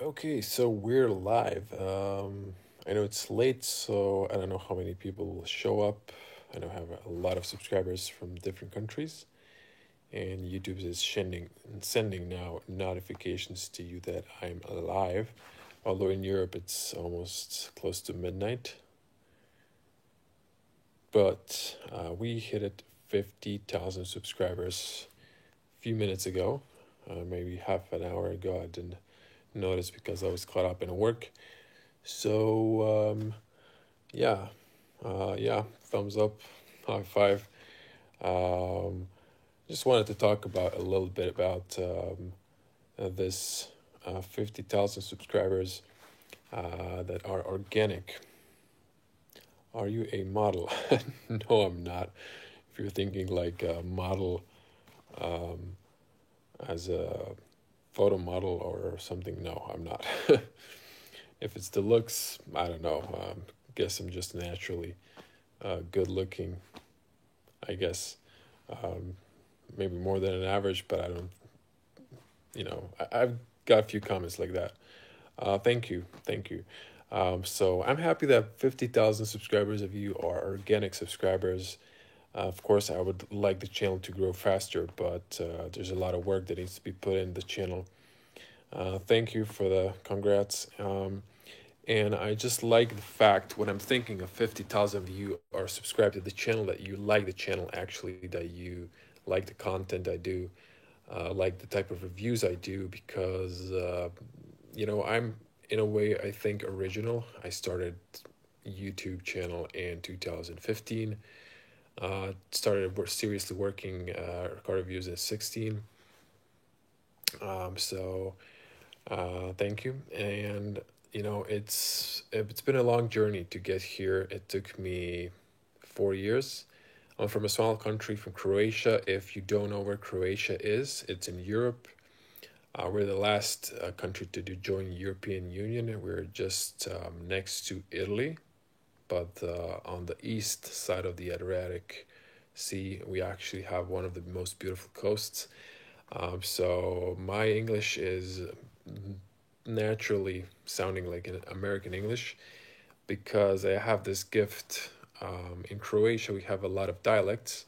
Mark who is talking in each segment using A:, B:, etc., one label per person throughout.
A: Okay, so we're live. I know it's late, so I don't know how many people will show up. I know I have a lot of subscribers from different countries, and YouTube is sending now notifications to you that I'm live. Although in Europe it's almost close to midnight, but we hit it 50,000 subscribers a few minutes ago, maybe half an hour ago. I didn't notice because I was caught up in work. So yeah, yeah, thumbs up, high five. Um, just wanted to talk about a little bit about this 50,000 subscribers that are organic. Are you a model? No, I'm not. If you're thinking like a model um, as a photo model or something, no, I'm not. If it's the looks, I don't know. Guess I'm just naturally good looking, I guess. Um, Maybe more than an average, but I don't, I've got a few comments like that. Thank you. Thank you. So I'm happy that 50,000 subscribers of you are organic subscribers. Of course, I would like the channel to grow faster, but there's a lot of work that needs to be put in the channel. Thank you for the congrats. And I just like the fact when I'm thinking of 50,000 of you are subscribed to the channel that you like the channel, actually, that you like the content I do, like the type of reviews I do, because, I'm in a way, I think, original. I started YouTube channel in 2015. Started seriously working car reviews at 16. So thank you. And it's been a long journey to get here. It took me 4 years. I'm from a small country, from Croatia. If you don't know where Croatia is, it's in Europe. We're the last country to join European Union. We're just next to Italy, but on the east side of the Adriatic Sea, we actually have one of the most beautiful coasts. So my English is naturally sounding like an American English because I have this gift. In Croatia, we have a lot of dialects,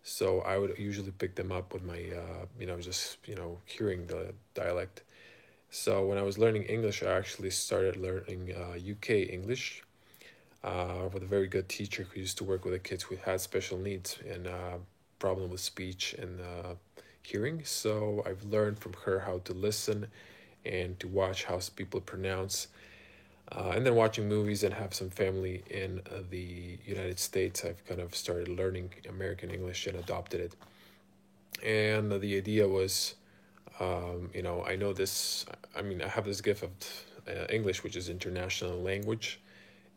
A: so I would usually pick them up with my, just hearing the dialect. So when I was learning English, I actually started learning UK English with a very good teacher who used to work with the kids who had special needs and problem with speech and hearing. So I've learned from her how to listen and to watch how people pronounce. And then watching movies and have some family in the United States, I've kind of started learning American English and adopted it. And the idea was, I know this, I mean, I have this gift of English, which is international language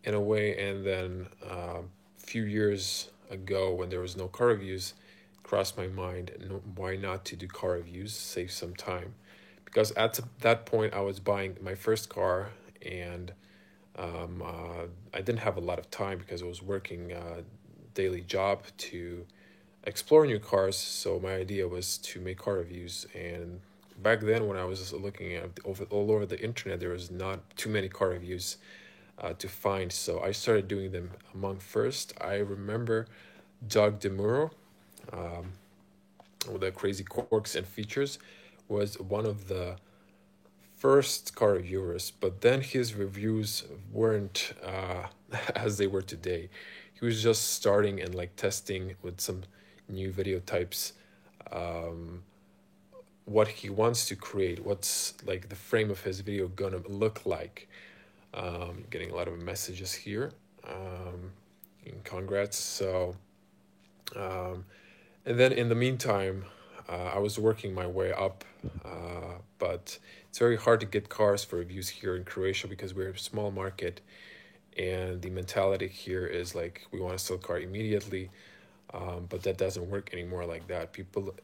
A: in a way. And then a few years ago, when there was no car reviews, crossed my mind, why not to do car reviews, save some time. Because at that point, I was buying my first car, and I didn't have a lot of time because I was working a daily job to explore new cars. So my idea was to make car reviews. And back then, when I was looking at all over the internet, there was not too many car reviews to find. So I started doing them among first. I remember Doug DeMuro, um, with the crazy quirks and features, was one of the first car reviewers, but then his reviews weren't as they were today. He was just starting and like testing with some new video types, um, what he wants to create, what's like the frame of his video gonna look like. Getting a lot of messages here. Congrats. So, um, and then in the meantime, I was working my way up, but it's very hard to get cars for reviews here in Croatia because we're a small market, and the mentality here is like we want to sell car immediately, but that doesn't work anymore like that. People,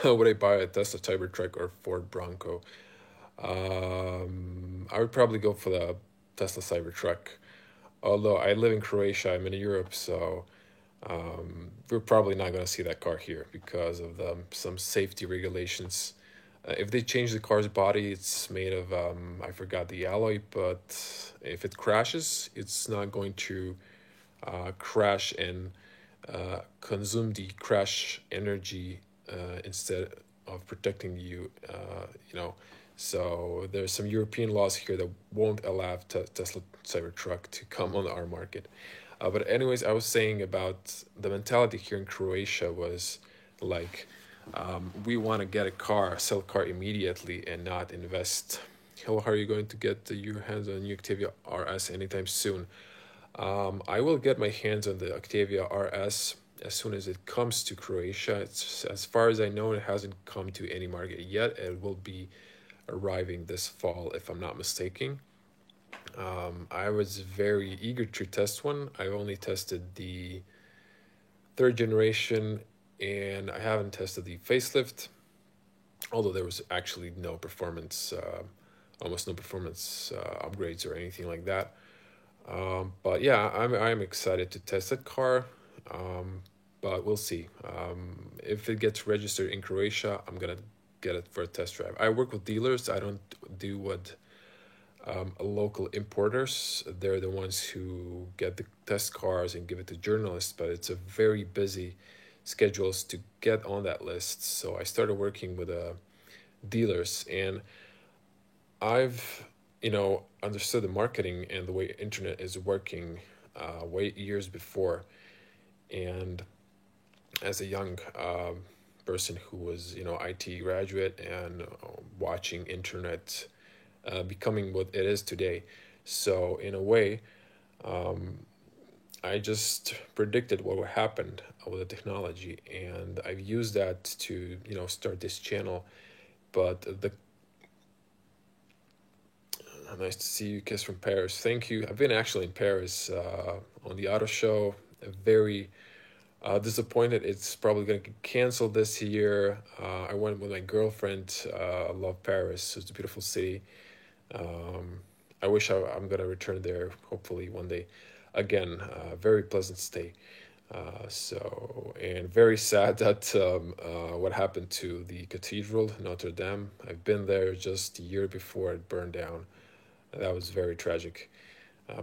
A: would I buy a Tesla Cybertruck or Ford Bronco? I would probably go for the Tesla Cybertruck. Although I live in Croatia, I'm in Europe, so we're probably not going to see that car here because of some safety regulations If they change the car's body, it's made of I forgot the alloy, but if it crashes, it's not going to crash and consume the crash energy instead of protecting you. So there's some European laws here that won't allow Tesla Cybertruck to come on our market. But anyways, I was saying about the mentality here in Croatia was like, we want to get a car, sell a car immediately, and not invest. How are you going to get your hands on the new Octavia RS anytime soon? I will get my hands on the Octavia RS as soon as it comes to Croatia. It's, as far as I know, it hasn't come to any market yet. It will be arriving this fall, if I'm not mistaken. I was very eager to test one. I only tested the third generation, and I haven't tested the facelift, although there was actually no performance, almost no performance upgrades or anything like that. But yeah, I'm excited to test that car. But we'll see. If it gets registered in Croatia, I'm gonna get it for a test drive. I work with dealers. I don't do what local importers. They're the ones who get the test cars and give it to journalists. But it's a very busy schedules to get on that list. So I started working with dealers, and I've understood the marketing and the way internet is working way years before. And as a young person who was IT graduate and watching internet becoming what it is today, so in a way, I just predicted what would happen with the technology, and I've used that to start this channel. But the nice to see you, Kiss from Paris. Thank you. I've been actually in Paris on the auto show. Very disappointed it's probably going to get canceled this year. I went with my girlfriend. I love Paris. It's a beautiful city. I wish I'm going to return there hopefully one day. Again, very pleasant stay. And very sad that what happened to the cathedral, Notre Dame. I've been there just a year before it burned down. That was very tragic.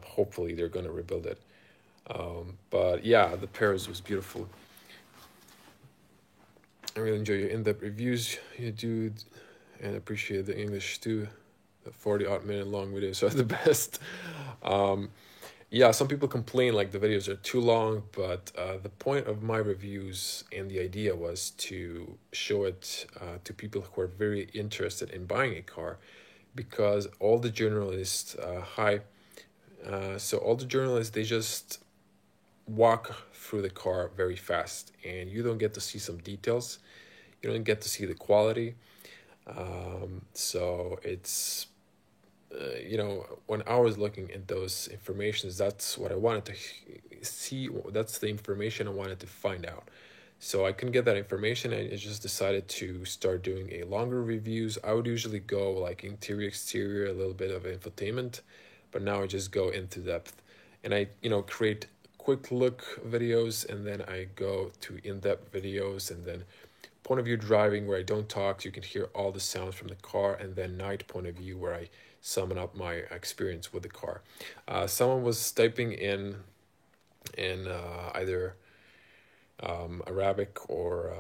A: Hopefully they're going to rebuild it. But yeah, the Paris was beautiful. I really enjoy your in-depth reviews you do, and appreciate the English too. The 40-odd minute long videos are the best. Yeah, some people complain like the videos are too long, but the point of my reviews and the idea was to show it to people who are very interested in buying a car, because all the journalists, so all the journalists, they just walk through the car very fast, and you don't get to see some details. You don't get to see the quality. So it's when I was looking at those informations, that's what I wanted to see. That's the information I wanted to find out. So I couldn't get that information, and I just decided to start doing a longer reviews. I would usually go like interior, exterior, a little bit of infotainment, but now I just go into depth, and I create quick look videos, and then I go to in-depth videos, and then point of view driving where I don't talk, so you can hear all the sounds from the car, and then night point of view where I summon up my experience with the car. Someone was typing in either Arabic or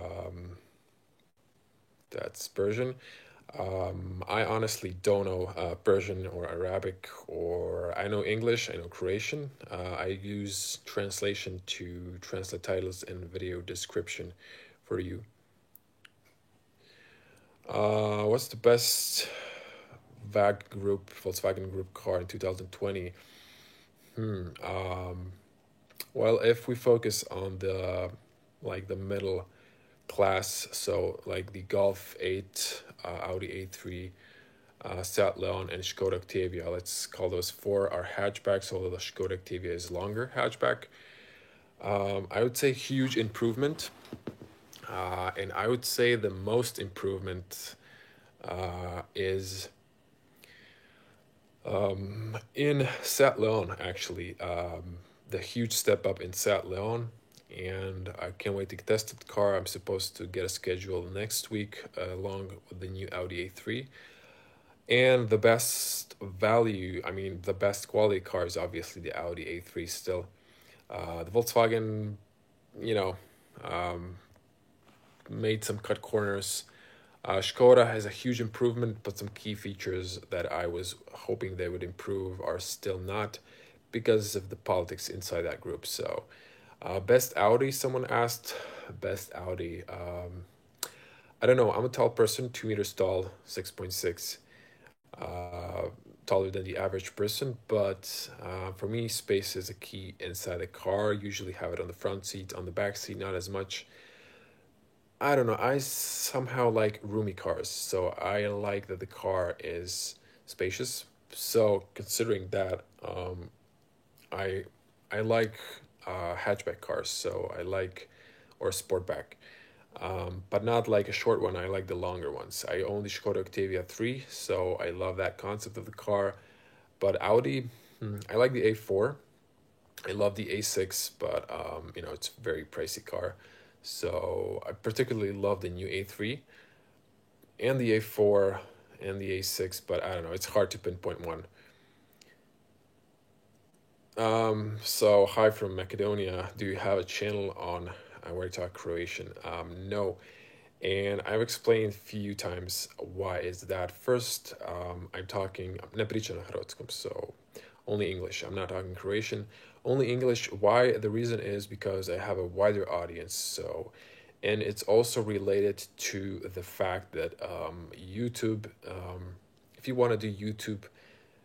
A: that's Persian. I honestly don't know Persian or Arabic, or I know English, I know Croatian. I use translation to translate titles and video description for you. What's the best Volkswagen Group car in 2020? Well, if we focus on the middle class, so like the Golf 8, Audi A3, Seat Leon, and Skoda Octavia, let's call those four our hatchbacks, although the Skoda Octavia is longer hatchback. I would say huge improvement. And I would say the most improvement is in Seat Leon, actually. The huge step up in Seat Leon, and I can't wait to test the car. I'm supposed to get a schedule next week along with the new Audi A3. And the best value, I mean, the best quality car is obviously the Audi A3 still. The Volkswagen, you know, um, made some cut corners. Skoda has a huge improvement, but some key features that I was hoping they would improve are still not because of the politics inside that group. So, best Audi, someone asked. Best Audi. I don't know. I'm a tall person, 2 meters tall, 6.6, uh, taller than the average person. But for me, space is a key inside the car. Usually have it on the front seat, on the back seat, not as much. I don't know. I somehow like roomy cars, so I like that the car is spacious. So considering that, I I like hatchback cars. So I like or sportback, but not like a short one. I like the longer ones. I own the Skoda Octavia 3, so I love that concept of the car. But Audi, I like the A4. I love the A6, but it's a very pricey car. So I particularly love the new A3 and the A4 and the A6, but I don't know, it's hard to pinpoint one. So hi from Macedonia. Do you have a channel on where to talk Croatian? No. And I've explained a few times why is that. First, I'm talking, ne pričam na hrvatskom, so only English. I'm not talking Croatian. Only English. Why? The reason is because I have a wider audience. So, and it's also related to the fact that YouTube, if you want to do YouTube,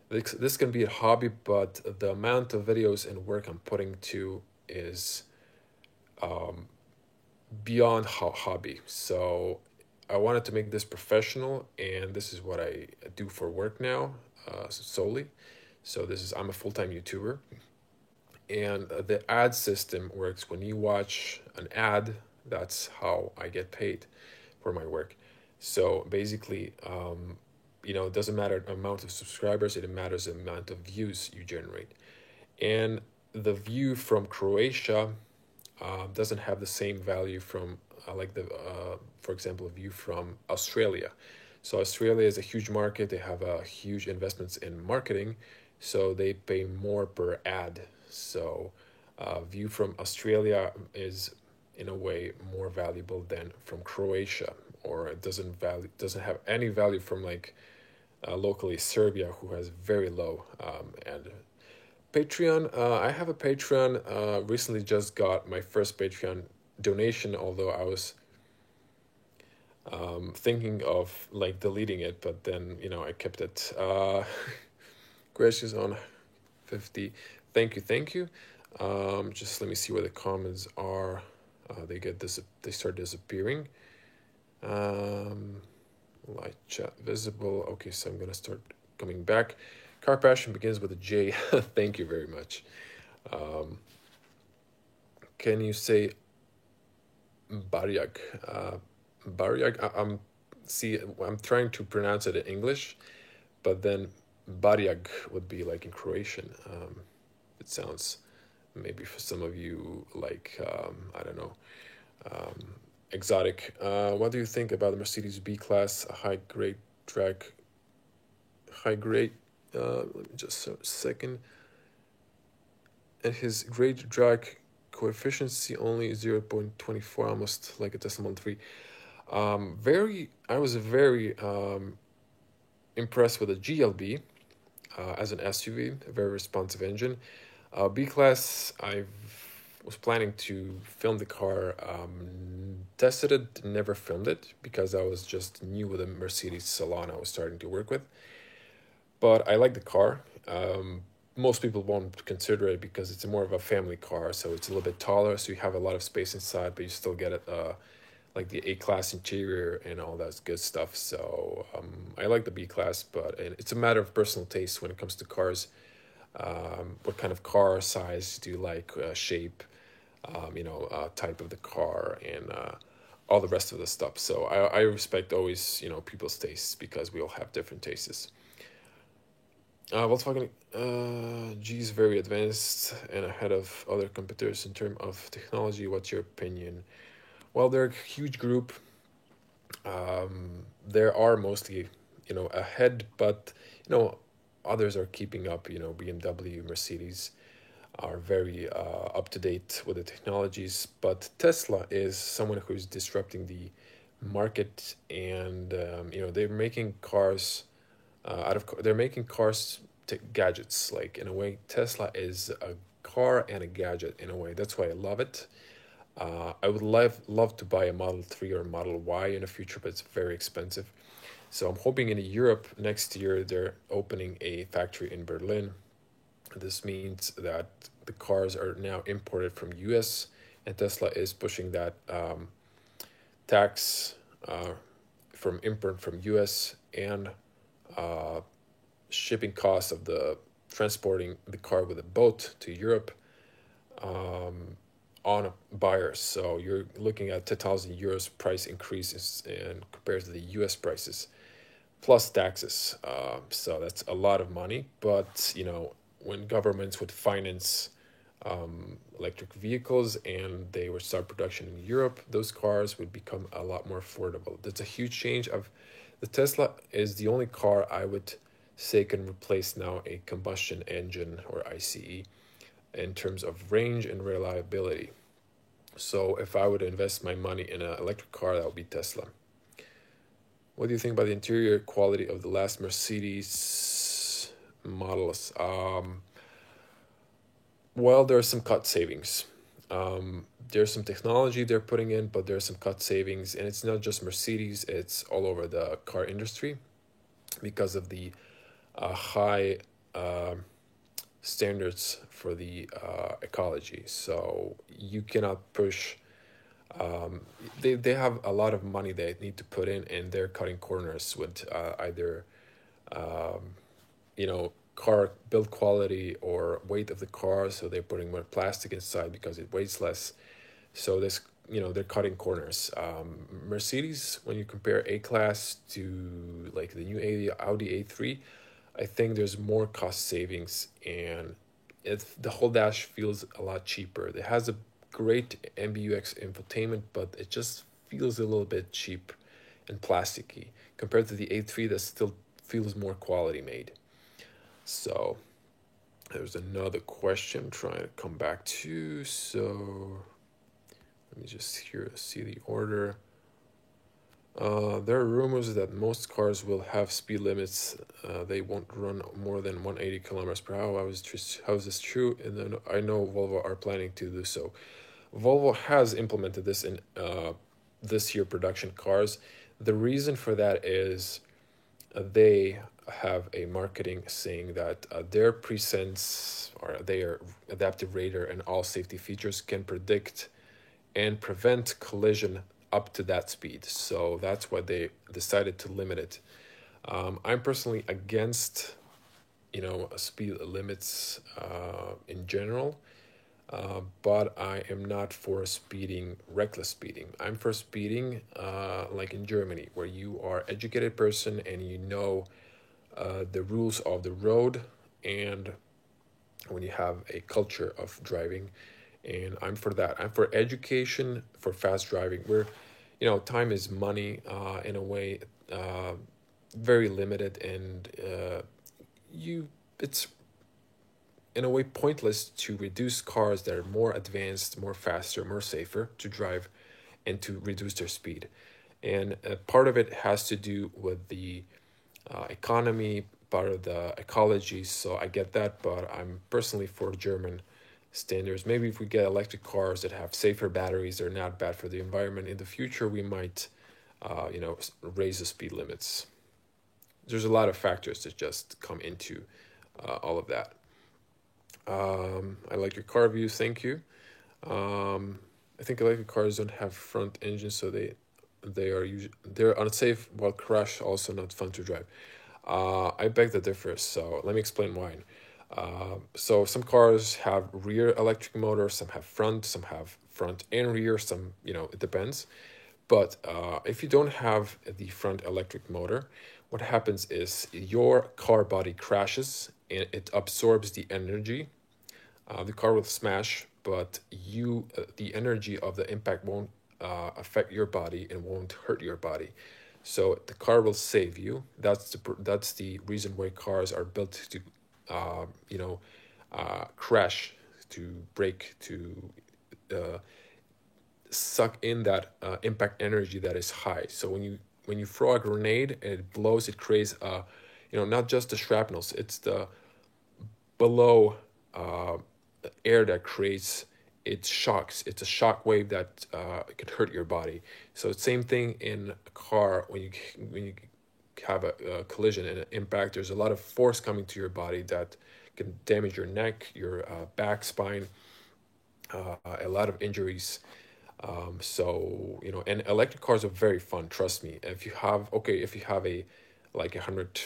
A: this can be a hobby, but the amount of videos and work I'm putting to is beyond hobby. So I wanted to make this professional, and this is what I do for work now, solely. So I'm a full-time YouTuber, and the ad system works when you watch an ad. That's how I get paid for my work. So basically, it doesn't matter the amount of subscribers; it matters the amount of views you generate. And the view from Croatia doesn't have the same value from for example, a view from Australia. So Australia is a huge market. They have huge investments in marketing, so they pay more per ad. So view from Australia is in a way more valuable than from Croatia, or it doesn't have any value from like locally Serbia, who has very low and Patreon. I have a Patreon. Recently, just got my first Patreon donation. Although I was thinking of like deleting it, but then I kept it. Questions on 50. Thank you, thank you. Just let me see where the comments are. They start disappearing. Light chat visible. Okay, so I'm gonna start coming back. Car passion begins with a J. Thank you very much. Can you say Barjak? Barjak. I'm trying to pronounce it in English, but then Barjak would be like in Croatian. It sounds maybe for some of you like I don't know, exotic. What do you think about the Mercedes B Class, a high grade? Let me just a second. And his grade drag coefficiency only 0.24, almost like a Tesla Model 3. I was very impressed with the GLB as an SUV, a very responsive engine. B Class, I was planning to film the car, tested it, never filmed it because I was just new with the Mercedes salon I was starting to work with. But I like the car. Most people won't consider it because it's more of a family car, so it's a little bit taller, so you have a lot of space inside, but you still get it like the A-Class interior and all that good stuff. So I like the B-Class, but it's a matter of personal taste when it comes to cars. What kind of car size do you like, shape, type of the car, and all the rest of the stuff. So I respect always, people's tastes because we all have different tastes. Volkswagen G is very advanced and ahead of other competitors in terms of technology. What's your opinion? Well, they're a huge group. There are mostly, ahead, but others are keeping up. BMW, Mercedes are very up to date with the technologies, but Tesla is someone who's disrupting the market, and they're making cars they're making cars to gadgets. Like in a way, Tesla is a car and a gadget in a way. That's why I love it. I would love to buy a Model 3 or Model Y in the future, but it's very expensive. So I'm hoping in Europe next year they're opening a factory in Berlin. This means that the cars are now imported from US, and Tesla is pushing that tax from import from US, and uh, shipping costs of the transporting the car with a boat to Europe on buyers. So you're looking at 2,000 euros price increases in compared to the US prices plus taxes. So that's a lot of money. But when governments would finance electric vehicles and they would start production in Europe, those cars would become a lot more affordable. That's a huge change. Of the Tesla is the only car I would say can replace now a combustion engine or ICE in terms of range and reliability. So if I would invest my money in an electric car, that would be Tesla. What do you think about the interior quality of the last Mercedes models? Well, there are some cut savings. There's some technology they're putting in, but there's some cut savings, and it's not just Mercedes; it's all over the car industry because of the high standards for the ecology. So you cannot push. They have a lot of money they need to put in, and they're cutting corners with either car build quality or weight of the car. So they're putting more plastic inside because it weighs less. So this they're cutting corners. Mercedes, when you compare A class to like the new Audi A3, I think there's more cost savings, and the whole dash feels a lot cheaper. It has a great MBUX infotainment, but it just feels a little bit cheap and plasticky compared to the A3 that still feels more quality made. So there's another question I'm trying to come back to. So let me just here see the order. There are rumors that most cars will have speed limits. They won't run more than 180 kilometers per hour. How is this true? And then I know Volvo are planning to do so. Volvo has implemented this in this year production cars. The reason for that is they have a marketing saying that their presense or their adaptive radar and all safety features can predict and prevent collision up to that speed. So that's why they decided to limit it. I'm personally against, speed limits in general, but I am not for speeding, reckless speeding. I'm for speeding, like in Germany, where you are educated person and you know the rules of the road, and when you have a culture of driving, and I'm for that. I'm for education for fast driving. Where, time is money in a way, very limited, and you it's in a way pointless to reduce cars that are more advanced, more faster, more safer to drive, and to reduce their speed. And part of it has to do with the economy, part of the ecology. So I get that, but I'm personally for German standards. Maybe if we get electric cars that have safer batteries, they're not bad for the environment. In the future, we might, raise the speed limits. There's a lot of factors that just come into all of that. I like your car views. Thank you. I think electric cars don't have front engines, so they're unsafe while crash also not fun to drive. I beg to differ, so let me explain why. So some cars have rear electric motor, some have front and rear, some, it depends. But if you don't have the front electric motor, what happens is your car body crashes and it absorbs the energy. The car will smash, but the energy of the impact won't affect your body and won't hurt your body. So the car will save you. That's the reason why cars are built to, you know, crash, to break, to uh, suck in that impact energy that is high. So when you throw a grenade and it blows, it creates not just the shrapnels, it's the below uh, air that creates it shocks. It's a shock wave that can hurt your body. So same thing in a car when you have a collision and an impact. There's a lot of force coming to your body that can damage your neck, your back, spine, a lot of injuries. And electric cars are very fun. Trust me. If you have a like 100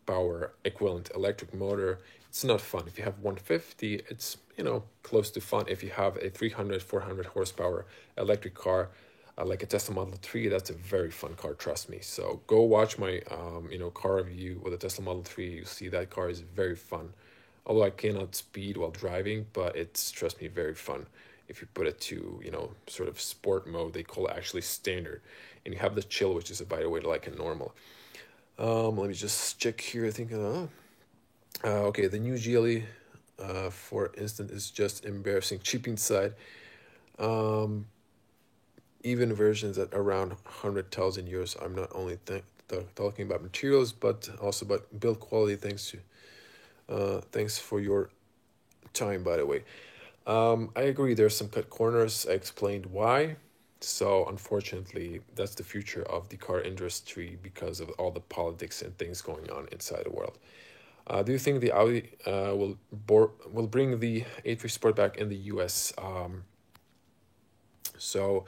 A: power equivalent electric motor, it's not fun. If you have 150, it's close to fun. If you have a 300, 400 horsepower electric car, like a Tesla Model 3, that's a very fun car. Trust me. So go watch my car review with a Tesla Model 3. You see that car is very fun. Although I cannot speed while driving, but it's, trust me, very fun. If you put it to, sort of sport mode, they call it actually standard. And you have the chill, which is, by the way, like a normal. Let me just check here. I think, okay, the new GLE, for instance, is just embarrassing, cheap inside. Um, Even versions at around 100,000 euros. I'm not only talking about materials, but also about build quality. Thanks for your time, by the way. I agree. There's some cut corners. I explained why. So unfortunately, that's the future of the car industry because of all the politics and things going on inside the world. Do you think the Audi will bring the A3 Sport back in the US? So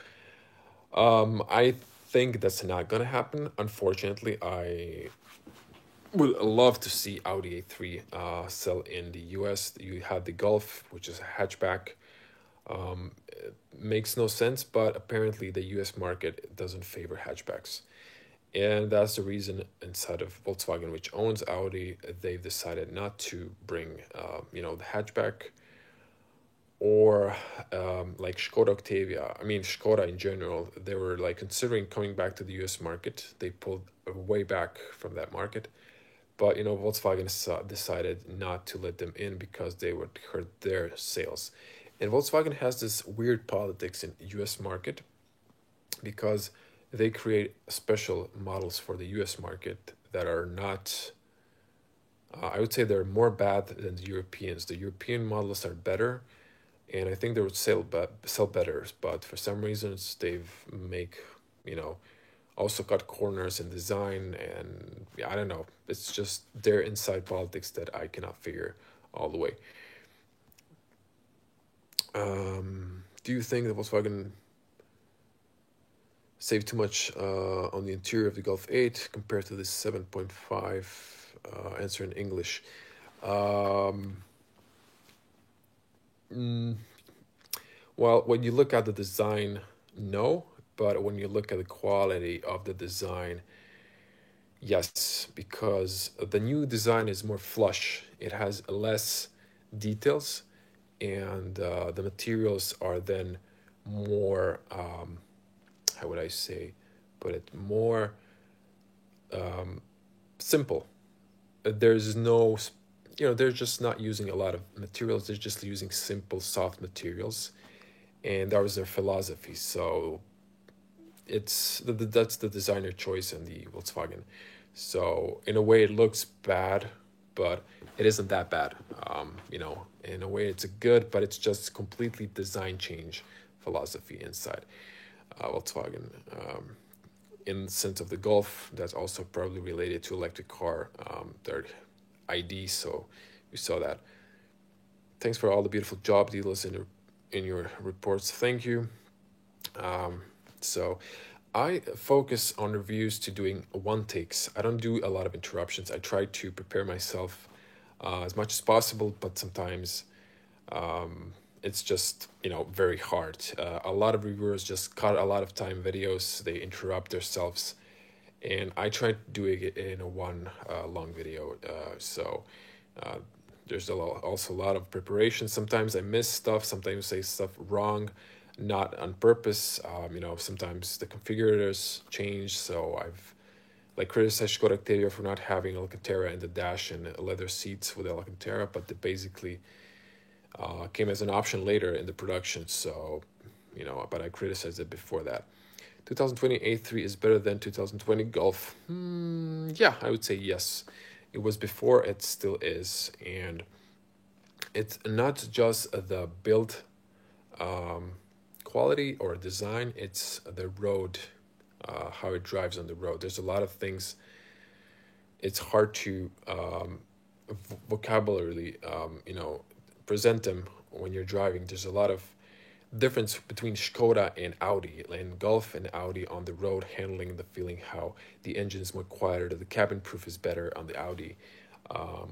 A: I think that's not gonna happen. Unfortunately, I would love to see Audi A3 sell in the US. You have the Golf, which is a hatchback. It makes no sense, but apparently the US market doesn't favor hatchbacks. And that's the reason inside of Volkswagen, which owns Audi, they've decided not to bring, the hatchback or like Skoda Octavia. I mean, Skoda in general, they were like considering coming back to the US market. They pulled way back from that market. But, Volkswagen decided not to let them in because they would hurt their sales. And Volkswagen has this weird politics in US market because they create special models for the US market that are not, I would say they're more bad than the Europeans. The European models are better, and I think they would sell better, but for some reasons they've make, you know, also cut corners in design, and yeah, I don't know. It's just their inside politics that I cannot figure all the way. Do you think that Volkswagen saved too much on the interior of the Golf 8 compared to the 7.5? Answer in English. Um, mm, well, when you look at the design, no. But when you look at the quality of the design, yes, because the new design is more flush. It has less details, and the materials are then more, how would I say, put it, more simple. There's no, they're just not using a lot of materials. They're just using simple, soft materials, and that was their philosophy. So that's the designer choice in the Volkswagen. So in a way, it looks bad, but it isn't that bad. In a way, it's a good, but it's just completely design change philosophy inside Volkswagen. In the sense of the Golf, that's also probably related to electric car, their ID. So we saw that. Thanks for all the beautiful job dealers in your reports. Thank you. So I focus on reviews to doing one takes. I don't do a lot of interruptions. I try to prepare myself as much as possible, but sometimes it's just, very hard. A lot of reviewers just cut a lot of time videos, they interrupt themselves, and I try to do it in a one long video. So uh, there's also a lot of preparation. Sometimes I miss stuff, sometimes I say stuff wrong, not on purpose. Sometimes the configurators change, so I've like criticized Skoda Octavia for not having Alcantara in the dash and leather seats with Alcantara, but they basically came as an option later in the production. So, but I criticized it before that. 2020 A3 is better than 2020 Golf. Yeah, I would say yes. It was before, it still is. And it's not just the build quality or design, it's the road, how it drives on the road. There's a lot of things, it's hard to vocabulary, present them when you're driving. There's a lot of difference between Skoda and Audi, and Golf and Audi on the road, handling the feeling how the engine is more quieter, the cabin proof is better on the Audi,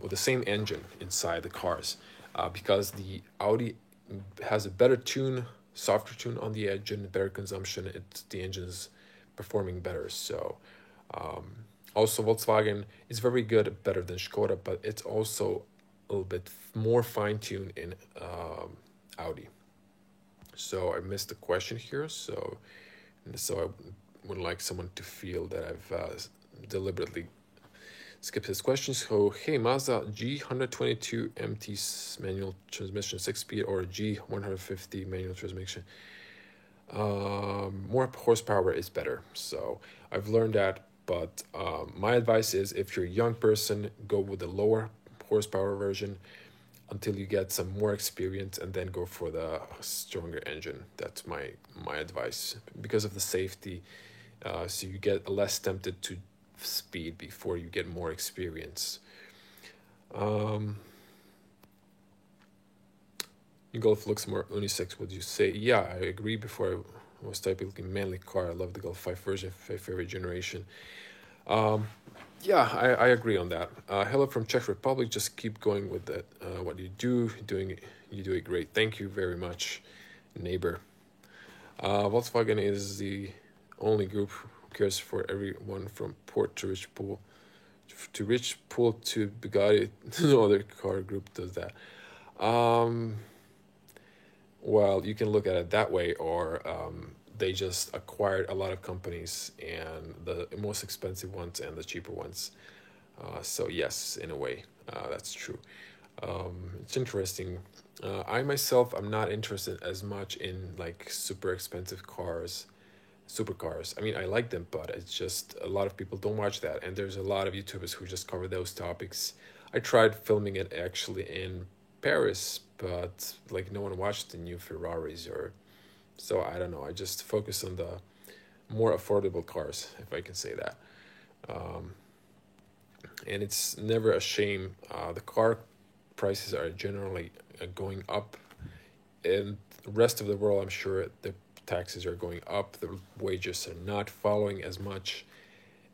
A: with the same engine inside the cars, because the Audi has a better tune, softer tune on the engine, better consumption. The engine is performing better. So also Volkswagen is very good, better than Skoda, but it's also a little bit more fine-tuned in Audi. So I missed the question here. So I would like someone to feel that I've deliberately skipped his question. So, hey, Mazda G122 MT manual transmission 6-speed or G150 manual transmission. More horsepower is better. So I've learned that. But my advice is, if you're a young person, go with the lower horsepower version until you get some more experience, and then go for the stronger engine. That's my advice, because of the safety. So you get less tempted to speed before you get more experience. Golf looks more unisex, would you say? Yeah, I agree. Before I was typically manly car, I love the Golf 5 version, favorite generation. Yeah, I agree on that. Hello from Czech Republic. Just keep going with that. What you do it great. Thank you very much, neighbor. Volkswagen is the only group who cares for everyone from Port to Rich Pool to Bugatti. No other car group does that. Well, you can look at it that way, or they just acquired a lot of companies, and the most expensive ones and the cheaper ones. So yes, in a way, that's true. It's interesting. I myself, I'm not interested as much in like super expensive cars, supercars. I mean, I like them, but it's just a lot of people don't watch that, and there's a lot of YouTubers who just cover those topics. I tried filming it actually in Paris, but like no one watched the new Ferraris, or so I don't know. I just focus on the more affordable cars, if I can say that. And it's never a shame. The car prices are generally going up. In the rest of the world, I'm sure the taxes are going up. The wages are not following as much,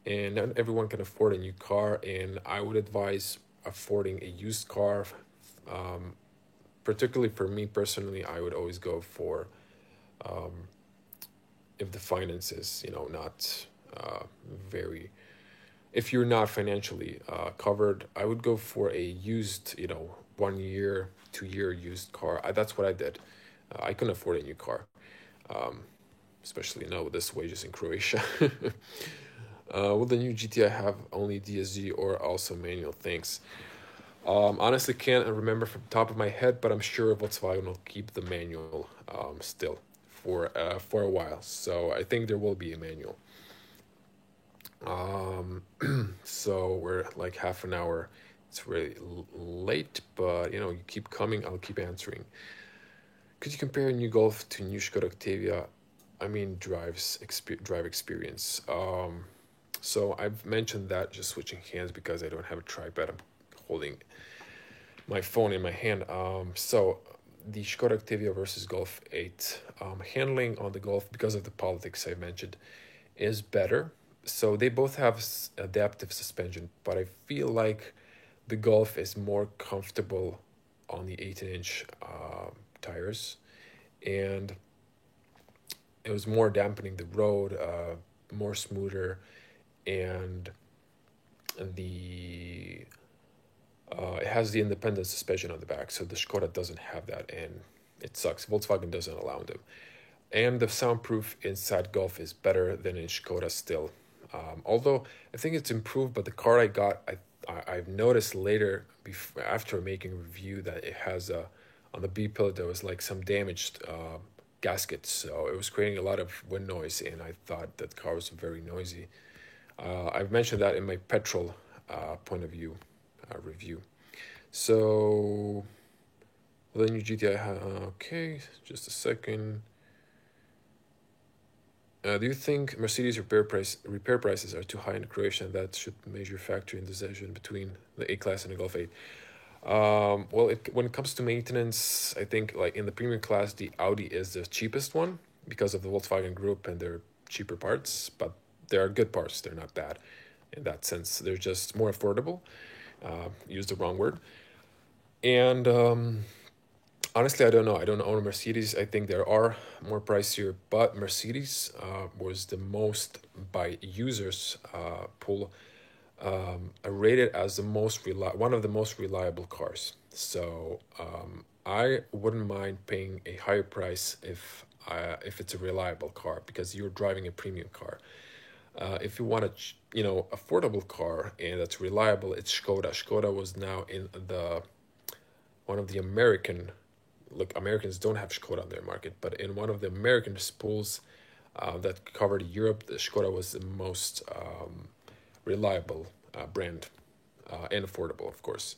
A: and not everyone can afford a new car. And I would advise affording a used car. Particularly for me personally, I would always go for, if the finances, not very, if you're not financially covered, I would go for a used, 1 year, 2 year used car. That's what I did. I couldn't afford a new car, especially now with this wages in Croatia. Will the new GTI have only DSG or also manual? Thanks. Honestly, can't remember from the top of my head, but I'm sure Volkswagen will keep the manual still for a while. So I think there will be a manual. So we're like half an hour. It's really late, but you keep coming. I'll keep answering. Could you compare new Golf to new Skoda Octavia? I mean, drive experience. So I've mentioned that, just switching hands because I don't have a tripod. I'm holding my phone in my hand. So the Skoda Octavia versus Golf 8, handling on the Golf, because of the politics I mentioned, is better. So they both have adaptive suspension, but I feel like the Golf is more comfortable on the 18-inch tires, and it was more dampening the road, more smoother, and the it has the independent suspension on the back, so the Skoda doesn't have that, and it sucks. Volkswagen doesn't allow them. And the soundproof inside Golf is better than in Skoda still. Although I think it's improved, but the car I got, I've noticed later, after making a review, that it has on the B pillar there was like some damaged gaskets, so it was creating a lot of wind noise, and I thought that car was very noisy. I've mentioned that in my petrol point of view review. So the new GTI, okay, just a second. Do you think Mercedes repair prices are too high in Croatia, and that should be a major factor in the decision between the A class and the Golf 8? Well, when it comes to maintenance, I think like in the premium class, the Audi is the cheapest one because of the Volkswagen Group and their cheaper parts, but they are good parts. They're not bad in that sense. They're just more affordable. Use the wrong word. And honestly, I don't know. I don't own a Mercedes. I think there are more pricier, but Mercedes was the most by users pool rated as the one of the most reliable cars. So I wouldn't mind paying a higher price if it's a reliable car because you're driving a premium car. If you want a affordable car and that's reliable, it's Skoda. Skoda was now in the one of the American. Look, Americans don't have Skoda on their market, but in one of the American pools that covered Europe, the Skoda was the most reliable brand and affordable, of course.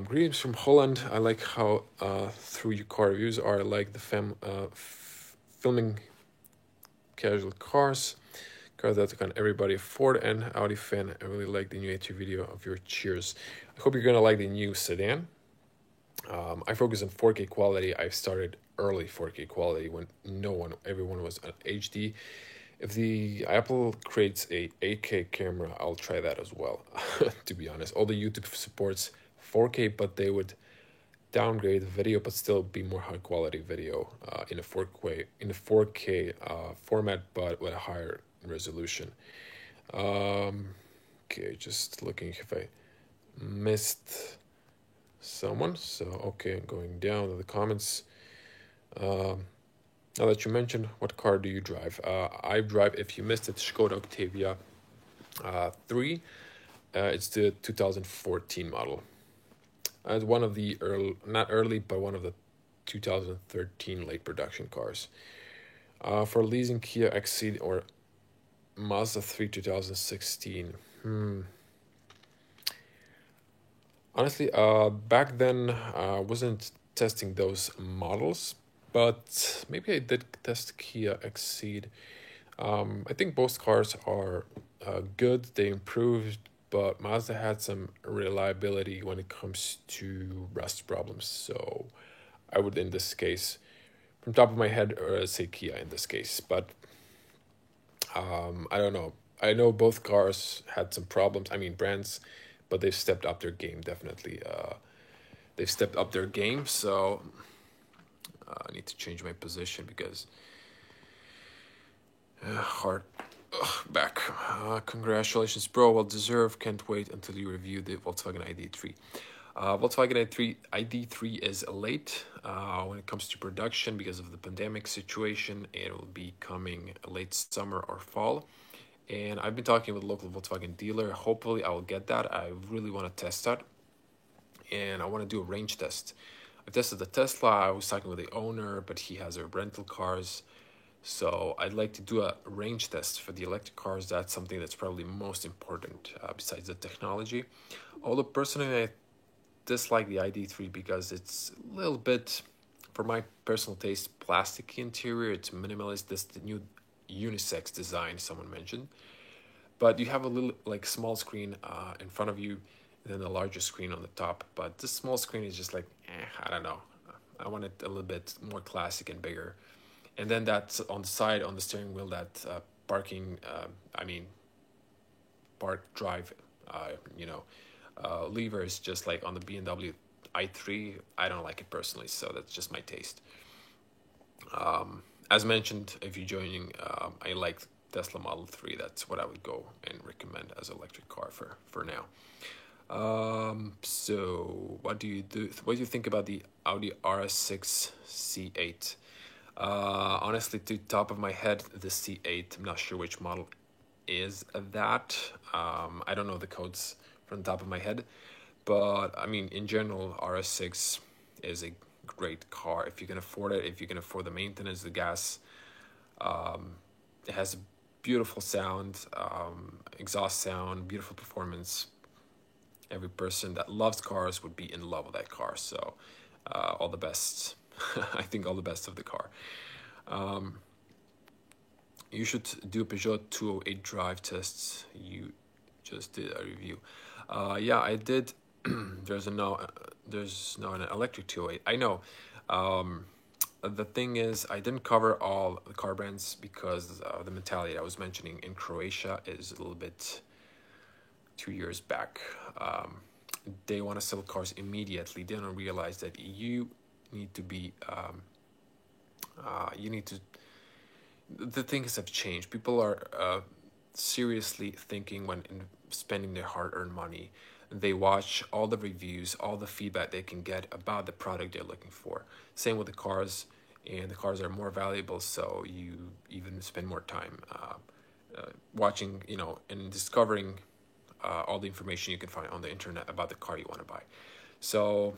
A: Greetings from Holland. I like how through your car reviews are like the filming casual cars that can everybody afford, and Audi fan. I really like the new A3 video of your cheers. I hope you're gonna like the new sedan. I focus on 4K quality. I started early 4K quality when everyone was on HD. If the Apple creates a 8K camera, I'll try that as well. To be honest, all the YouTube supports 4K, but they would downgrade the video, but still be more high quality video in a 4K format, but with a higher resolution. Okay, just looking if I missed someone. So okay, I'm going down to the comments. Now that you mentioned, what car do you drive? I drive, if you missed it, Skoda Octavia 3. It's the 2014 model. It's one of the not early, but one of the 2013 late production cars. For leasing, Kia Exceed or Mazda 3 2016. Honestly, back then I wasn't testing those models, but maybe I did test Kia Exceed. I think both cars are good. They improved, but Mazda had some reliability when it comes to rust problems. So I would, in this case, from top of my head, say Kia in this case. But I don't know. I know both cars had some problems. I mean, brands, but they've stepped up their game, definitely. They've stepped up their game, so I need to change my position because hard back. Congratulations, bro. Well deserved. Can't wait until you review the Volkswagen ID3. Volkswagen ID3 is late when it comes to production because of the pandemic situation. It will be coming late summer or fall. And I've been talking with a local Volkswagen dealer. Hopefully I will get that. I really want to test that. And I want to do a range test. I tested the Tesla. I was talking with the owner, but he has a rental cars. So I'd like to do a range test for the electric cars. That's something that's probably most important besides the technology. Although personally I dislike the ID3 because it's a little bit, for my personal taste, plastic interior. It's minimalist. This the new unisex design someone mentioned, but you have a little like small screen in front of you and then a larger screen on the top, but this small screen is just like I don't know, I want it a little bit more classic and bigger. And then that's on the side on the steering wheel, that parking park drive lever is just like on the BMW i3, I don't like it personally, so that's just my taste. As mentioned, if you're joining, I like Tesla Model 3. That's what I would go and recommend as an electric car for now. So what do you do? What do you think about the Audi RS6 C8? Honestly, to top of my head, the C8. I'm not sure which model is that. I don't know the codes from the top of my head, but I mean, in general, RS6 is a great car if you can afford it. If you can afford the maintenance, the gas. It has a beautiful sound, exhaust sound, beautiful performance. Every person that loves cars would be in love with that car. So, all the best. I think all the best of the car. You should do Peugeot 208 drive tests. You just did a review. Yeah, I did. There's now an electric 208. I know. The thing is, I didn't cover all the car brands because the mentality I was mentioning in Croatia is a little bit 2 years back. They want to sell cars immediately. They don't realize that you need to be, you need to, the things have changed. People are seriously thinking when spending their hard-earned money. They watch all the reviews, all the feedback they can get about the product they're looking for. Same with the cars, and the cars are more valuable, so you even spend more time watching, and discovering all the information you can find on the internet about the car you want to buy. So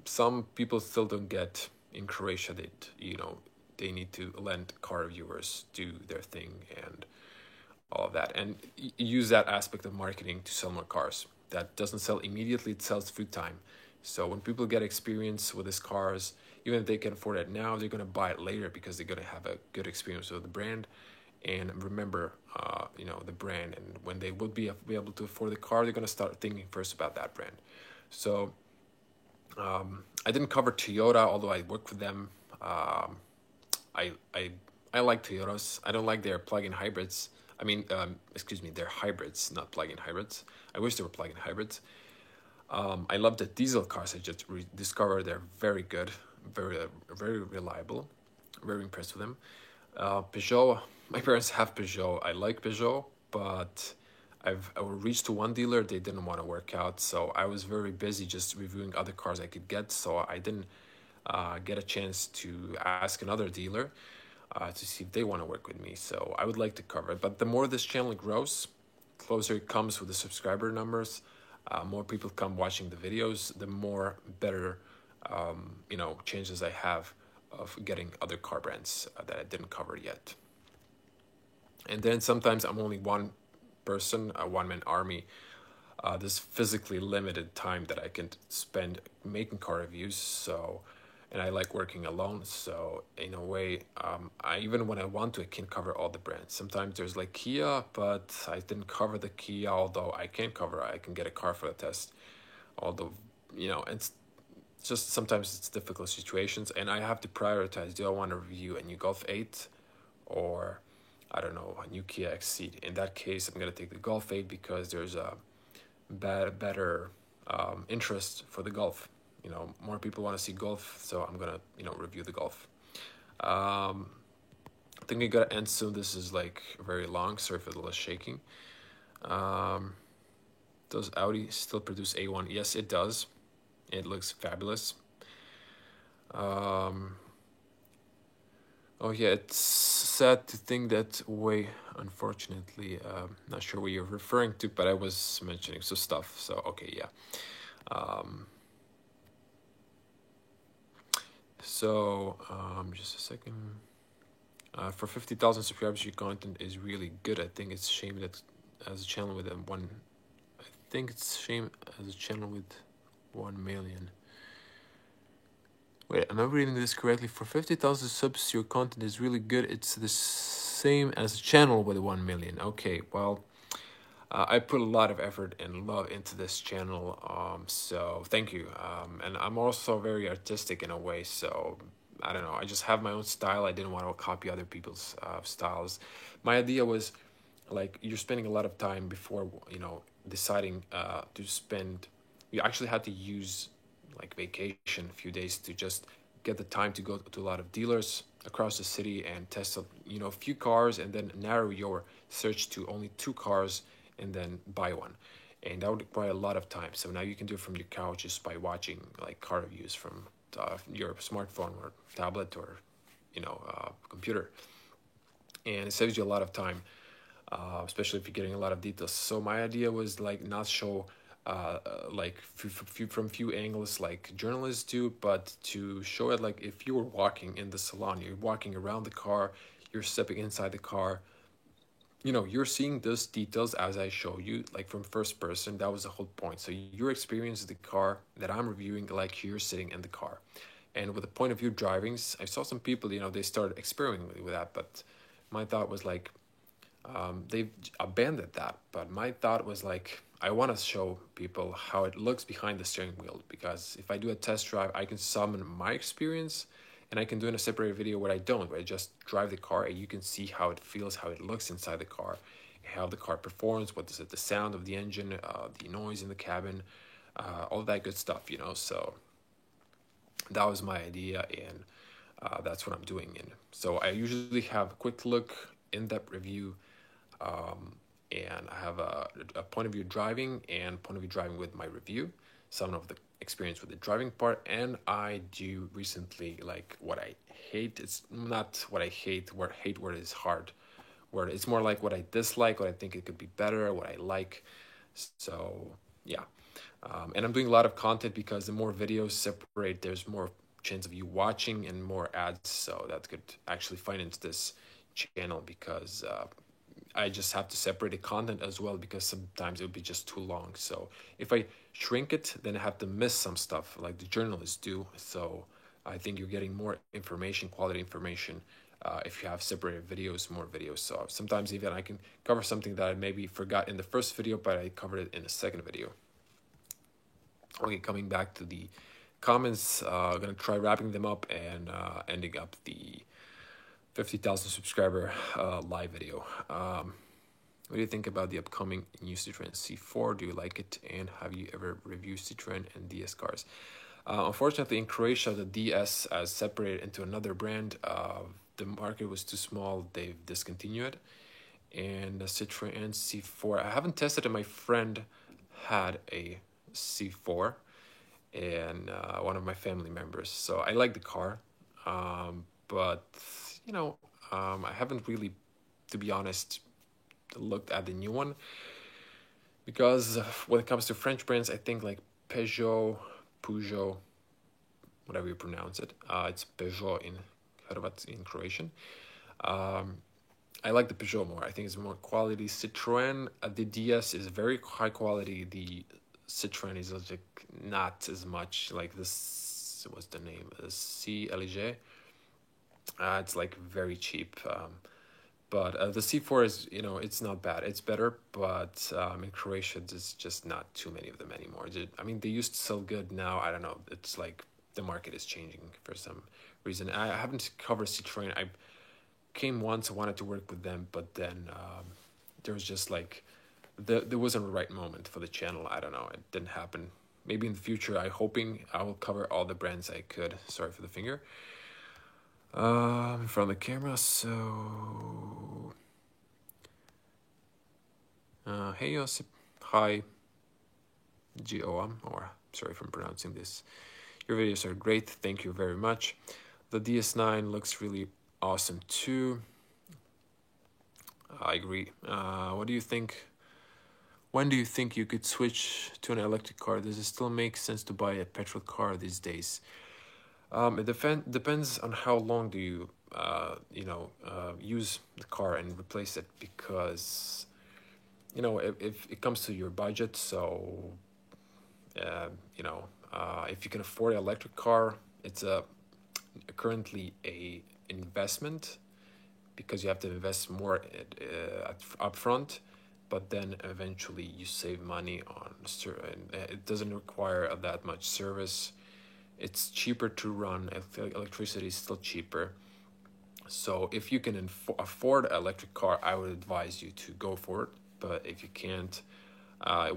A: some people still don't get in Croatia that they need to let car reviewers do their thing and all of that, and use that aspect of marketing to sell more cars. That doesn't sell immediately; it sells through time. So when people get experience with these cars, even if they can afford it now, they're going to buy it later because they're going to have a good experience with the brand and remember, the brand. And when they would be able to afford the car, they're going to start thinking first about that brand. So I didn't cover Toyota, although I work with them. I like Toyotas. I don't like their plug-in hybrids. I mean, they're hybrids, not plug-in hybrids. I wish they were plug-in hybrids. I love the diesel cars I just discovered. They're very good, very reliable. Very impressed with them. Peugeot, my parents have Peugeot. I like Peugeot, but I reached to one dealer. They didn't want to work out, so I was very busy just reviewing other cars I could get. So I didn't get a chance to ask another dealer to see if they want to work with me. So I would like to cover it. But the more this channel grows, closer it comes with the subscriber numbers, more people come watching the videos, the more better, chances I have of getting other car brands that I didn't cover yet. And then sometimes I'm only one person, a one-man army. There's physically limited time that I can spend making car reviews. So, and I like working alone. So in a way, even when I want to, I can't cover all the brands. Sometimes there's like Kia, but I didn't cover the Kia, although I can get a car for a test. Although, it's just sometimes it's difficult situations, and I have to prioritize. Do I want to review a new Golf 8 or, I don't know, a new Kia Exceed? In that case, I'm going to take the Golf 8 because there's a better interest for the Golf. More people want to see Golf, so I'm going to, review the Golf. I think we got to end soon. This is like very long. Sorry for the little shaking. Does Audi still produce A1? Yes, it does. It looks fabulous. Oh yeah, it's sad to think that way. Unfortunately, not sure what you're referring to, but I was mentioning some stuff. So okay, yeah. Just a second. For 50,000 subscribers, your content is really good. I think it's a shame that as a channel with one. I think it's a shame as a channel with 1 million. Wait, am I reading this correctly? For 50,000 subs, your content is really good. It's the same as a channel with 1 million. Okay, well, I put a lot of effort and love into this channel, so thank you. And I'm also very artistic in a way, so I don't know. I just have my own style. I didn't want to copy other people's styles. My idea was, like, you're spending a lot of time before, deciding to spend we actually had to use like vacation a few days to just get the time to go to a lot of dealers across the city and test a few cars, and then narrow your search to only two cars and then buy one. And that would require a lot of time. So now you can do it from your couch just by watching like car reviews from your smartphone or tablet or computer, and it saves you a lot of time, especially if you're getting a lot of details. So my idea was like not show like from few angles like journalists do, but to show it like if you were walking in the salon, you're walking around the car, you're stepping inside the car, you're seeing those details as I show you, like from first person. That was the whole point. So you're experiencing the car that I'm reviewing like you're sitting in the car. And with the point of view drivings, I saw some people, they started experimenting with that, but my thought was like, they've abandoned that. But my thought was like, I want to show people how it looks behind the steering wheel, because if I do a test drive, I can summon my experience, and I can do in a separate video where I just drive the car and you can see how it feels, how it looks inside the car, how the car performs, what is it, the sound of the engine, the noise in the cabin, all that good stuff, So that was my idea, and that's what I'm doing. And so I usually have a quick look, in-depth review, and I have a point of view driving and point of view driving with my review, some of the experience with the driving part. And I do recently like what I hate. It's not what I hate, where hate word is hard, where it's more like what I dislike, what I think it could be better, what I like. So yeah. And I'm doing a lot of content because the more videos separate, there's more chance of you watching and more ads. So that could actually finance this channel, because I just have to separate the content as well, because sometimes it would be just too long. So if I shrink it, then I have to miss some stuff like the journalists do. So I think you're getting more information, quality information, if you have separated videos, more videos. So sometimes even I can cover something that I maybe forgot in the first video, but I covered it in the second video. Okay, coming back to the comments, I'm going to try wrapping them up and ending up the 50,000 subscriber live video. What do you think about the upcoming new Citroen C4? Do you like it? And have you ever reviewed Citroen and DS cars? Unfortunately, in Croatia, the DS is separated into another brand. The market was too small. They've discontinued it. And the Citroen C4, I haven't tested it. My friend had a C4, and one of my family members. So I like the car, but I haven't really, to be honest, looked at the new one, because when it comes to French brands, I think like Peugeot, whatever you pronounce it, it's Peugeot in Hrvat, in Croatian. I like the Peugeot more. I think it's more quality. Citroen, the DS is very high quality. The Citroen is like not as much. Like this, what's the name? The C-Elige. It's like very cheap. But the C4 is, it's not bad. It's better, but in Croatia, there's just not too many of them anymore. I mean, they used to sell good. Now, I don't know. It's like the market is changing for some reason. I haven't covered Citroen. I came once, I wanted to work with them, but then there was just like, there wasn't the right moment for the channel. I don't know. It didn't happen. Maybe in the future, I'm hoping I will cover all the brands I could. Sorry for the finger. In front of the camera, so hey Josip, hi Goam, or sorry if I'm pronouncing this. Your videos are great, thank you very much. The DS9 looks really awesome too. I agree. What do you think? When do you think you could switch to an electric car? Does it still make sense to buy a petrol car these days? It depends on how long do you use the car and replace it, because if it comes to your budget. So if you can afford an electric car, it's currently a investment, because you have to invest more upfront, but then eventually you save money on it doesn't require that much service. It's cheaper to run. Electricity is still cheaper. So if you can afford an electric car, I would advise you to go for it. But if you can't,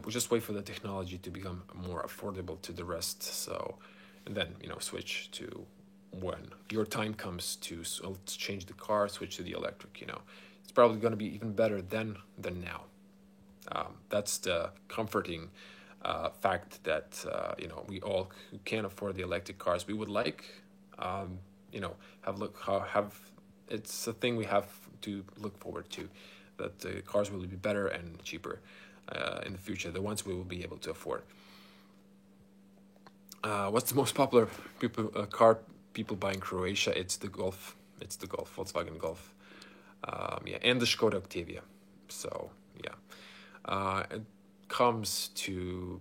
A: We just wait for the technology to become more affordable to the rest. So, and then switch to when your time comes to let's change the car, switch to the electric. It's probably going to be even better than now. That's the comforting fact that we all who can't afford the electric cars we would like. Um, have it's a thing we have to look forward to, that the cars will be better and cheaper in the future, the ones we will be able to afford. What's the most popular car people buy in Croatia? It's the Golf. It's the Golf, Volkswagen Golf. Yeah, and the Skoda Octavia. So yeah, it comes to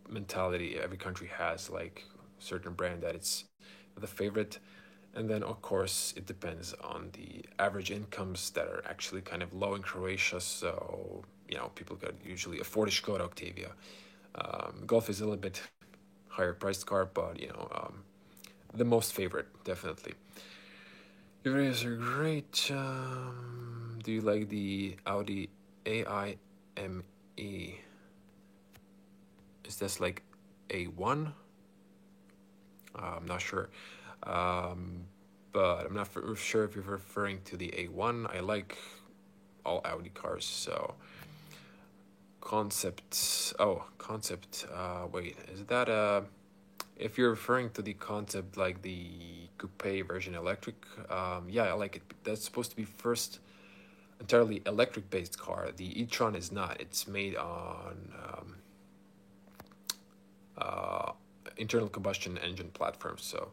A: mentality. Every country has like certain brand that it's the favorite, and then of course it depends on the average incomes that are actually kind of low in Croatia. So people can usually afford a Skoda Octavia. Golf is a little bit higher priced car, but the most favorite definitely. Your videos are great. Do you like the Audi AIME? Is this like A1? I'm not sure. Um, but I'm not sure if you're referring to the A1. I like all Audi cars, so concept. Oh, concept. Wait, is that a? If you're referring to the concept like the coupe version electric, yeah, I like it. That's supposed to be first entirely electric based car. The e-tron is not. It's made on uh, internal combustion engine platforms. So,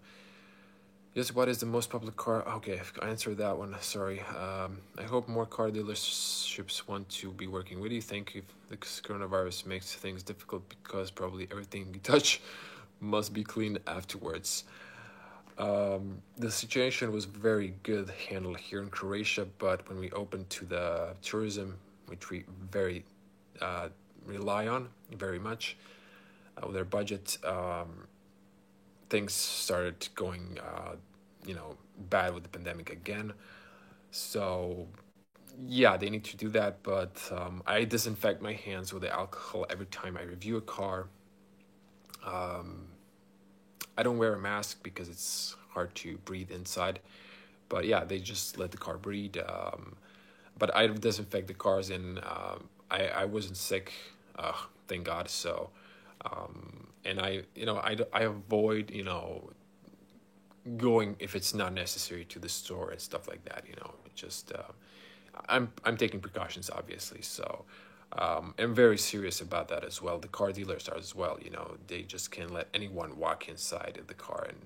A: yes, what is the most popular car? Okay, I answered that one. Sorry. I hope more car dealerships want to be working with you. Thank you. The coronavirus makes things difficult because probably everything you touch must be cleaned afterwards. The situation was very good handled here in Croatia, but when we opened to the tourism, which we very rely on very much, with their budget, things started going, bad with the pandemic again. So, yeah, they need to do that, but I disinfect my hands with the alcohol every time I review a car. Um, I don't wear a mask because it's hard to breathe inside. But yeah, they just let the car breathe. But I disinfect the cars, and I wasn't sick, thank God. So, and I avoid going if it's not necessary to the store and stuff like that. Just I'm taking precautions, obviously. So. I'm very serious about that as well. The car dealers are as well. They just can't let anyone walk inside of the car, and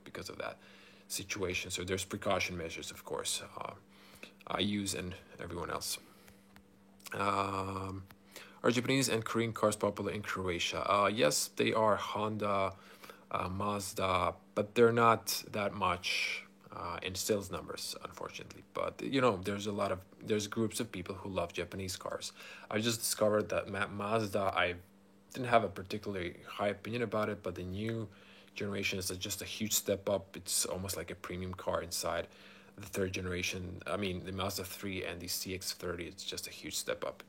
A: because of that situation. So there's precaution measures, of course. I use and everyone else. Are Japanese and Korean cars popular in Croatia? Yes, they are. Honda, Mazda, but they're not that much in sales numbers, unfortunately. But there's groups of people who love Japanese cars. I just discovered that Mazda, I didn't have a particularly high opinion about it, but the new generation is just a huge step up. It's almost like a premium car inside. The third generation, I mean, the Mazda 3 and the CX-30, it's just a huge step up.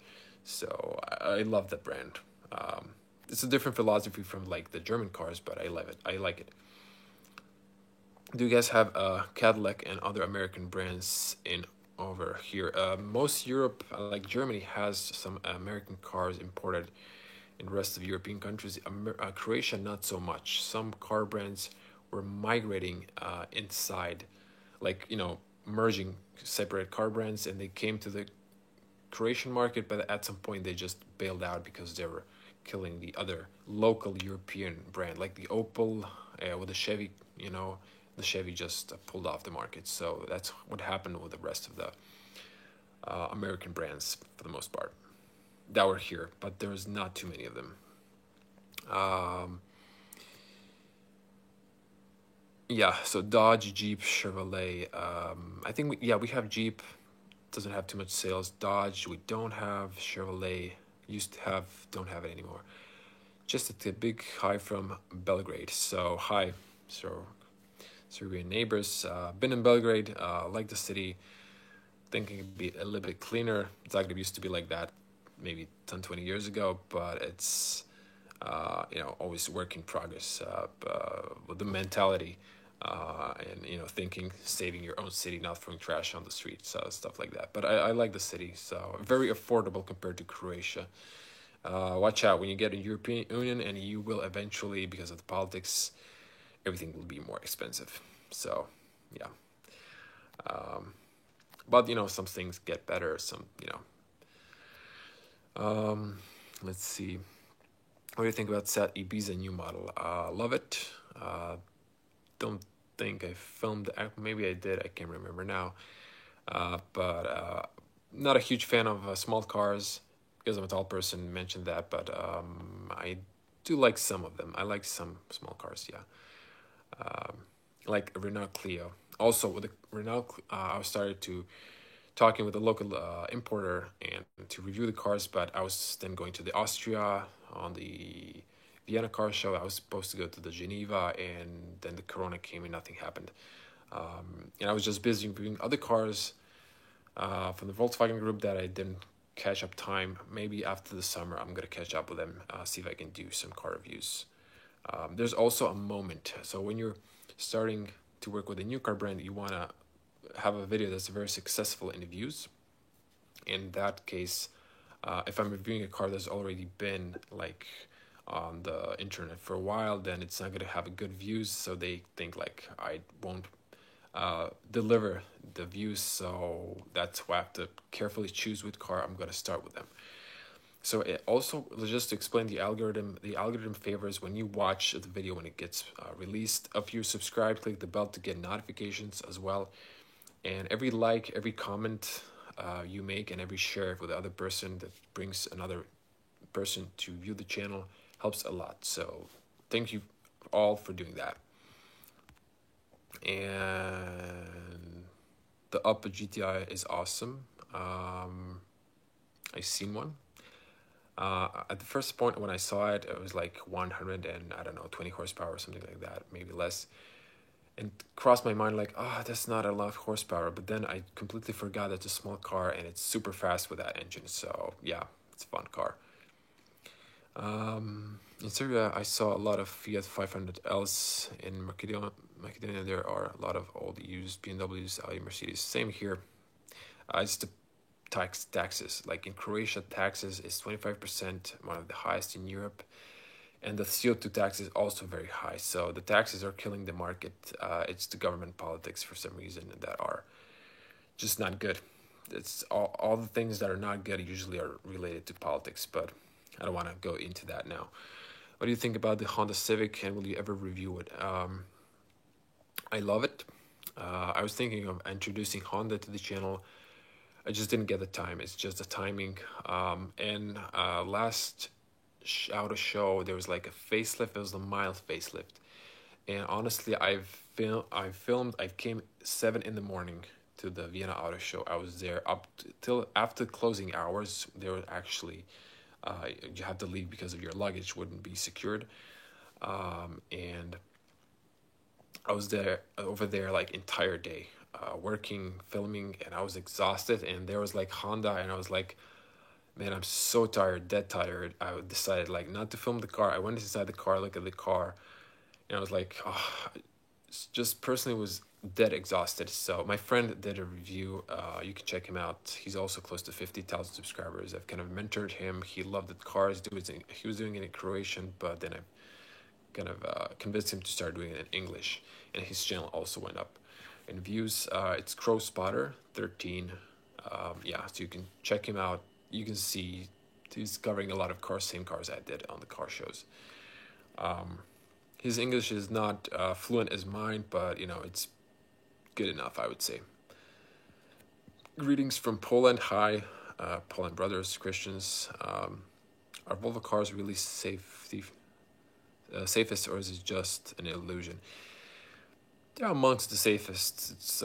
A: So I love that brand. It's a different philosophy from like the German cars, but I love it. I like it. Do you guys have Cadillac and other American brands in over here? Most Europe, like Germany, has some American cars imported in the rest of European countries. Croatia, not so much. Some car brands were migrating inside, like merging separate car brands, and they came to the Croatian market, but at some point they just bailed out because they were killing the other local European brand, like the Opel with the Chevy. The Chevy just pulled off the market. So that's what happened with the rest of the American brands for the most part that were here, but there's not too many of them. Yeah, so Dodge, Jeep, Chevrolet. I think we have Jeep. Doesn't have too much sales. Dodge we don't have. Chevrolet used to have, don't have it anymore. Just a big hi from Belgrade. So hi, so Serbian neighbors. Been in Belgrade. Like the city. Thinking it'd be a little bit cleaner. Zagreb used to be like that. maybe 10, 20 years ago, but it's always work in progress, with the mentality, and thinking, saving your own city, not throwing trash on the streets, stuff like that. But I like the city, so very affordable compared to Croatia. Watch out when you get in European Union, and you will eventually, because of the politics, everything will be more expensive. So, yeah. But some things get better. Um, let's see. What do you think about Seat Ibiza new model? Love it. Don't think I filmed. Maybe I did. I can't remember now. But not a huge fan of small cars because I'm a tall person. Mentioned that, but I do like some of them. I like some small cars. Yeah, like a Renault Clio. Also, with the Renault, I started to talking with a local importer and to review the cars. But I was then going to the Austria on the Vienna car show. I was supposed to go to the Geneva, and then the Corona came and nothing happened. And I was just busy reviewing other cars from the Volkswagen group that I didn't catch up time. Maybe after the summer, I'm gonna catch up with them, see if I can do some car reviews. There's also a moment. So when you're starting to work with a new car brand, you wanna have a video that's very successful in the views. In that case, if I'm reviewing a car that's already been like on the internet for a while, then it's not gonna have a good views. So they think like I won't deliver the views. So that's why I have to carefully choose which car I'm gonna start with them. So it also, just to explain the algorithm favors when you watch the video when it gets released. If you subscribe, click the bell to get notifications as well. And every like, every comment you make, and every share with the other person that brings another person to view the channel helps a lot. So thank you all for doing that. And the Upper GTI is awesome. I seen one. At the first point when I saw it, it was like 100 and I don't know 20 horsepower or something like that, maybe less. And crossed my mind like, oh, that's not a lot of horsepower. But then I completely forgot it's a small car and it's super fast with that engine. So yeah, it's a fun car. In Serbia, I saw a lot of Fiat 500Ls. In Macedonia, there are a lot of old used BMWs, Audi, Mercedes. Same here. It's the taxes. Like in Croatia, taxes is 25%, one of the highest in Europe. And the CO2 tax is also very high. So the taxes are killing the market. It's the government politics for some reason that are just not good. It's all the things that are not good usually are related to politics, but I don't want to go into that now. What do you think about the Honda Civic, and will you ever review it? I love it. I was thinking of introducing Honda to the channel. I just didn't get the time. It's just the timing. And last auto show, there was like a facelift. It was a mild facelift. And honestly, I came 7 in the morning to the Vienna Auto Show. I was there up till after closing hours. They were actually, you have to leave because of your luggage wouldn't be secured. And I was over there like entire day, working, filming, and I was exhausted. And there was like Honda, and I was like, man, I'm so tired, dead tired. I decided like not to film the car. I went inside the car, look at the car, and I was like, oh, just personally was dead exhausted. So my friend did a review. You can check him out. He's also close to 50,000 subscribers. I've kind of mentored him. He loved the cars. He was doing it in Croatian, but then I kind of convinced him to start doing it in English, and his channel also went up in views. It's Crow Spotter 13. Yeah, so you can check him out. You can see he's covering a lot of cars, same cars I did on the car shows. His English is not fluent as mine, but it's good enough, I would say. Greetings from Poland. Hi, Poland brothers, Christians. Are Volvo cars really safest, or is it just an illusion? They're amongst the safest. It's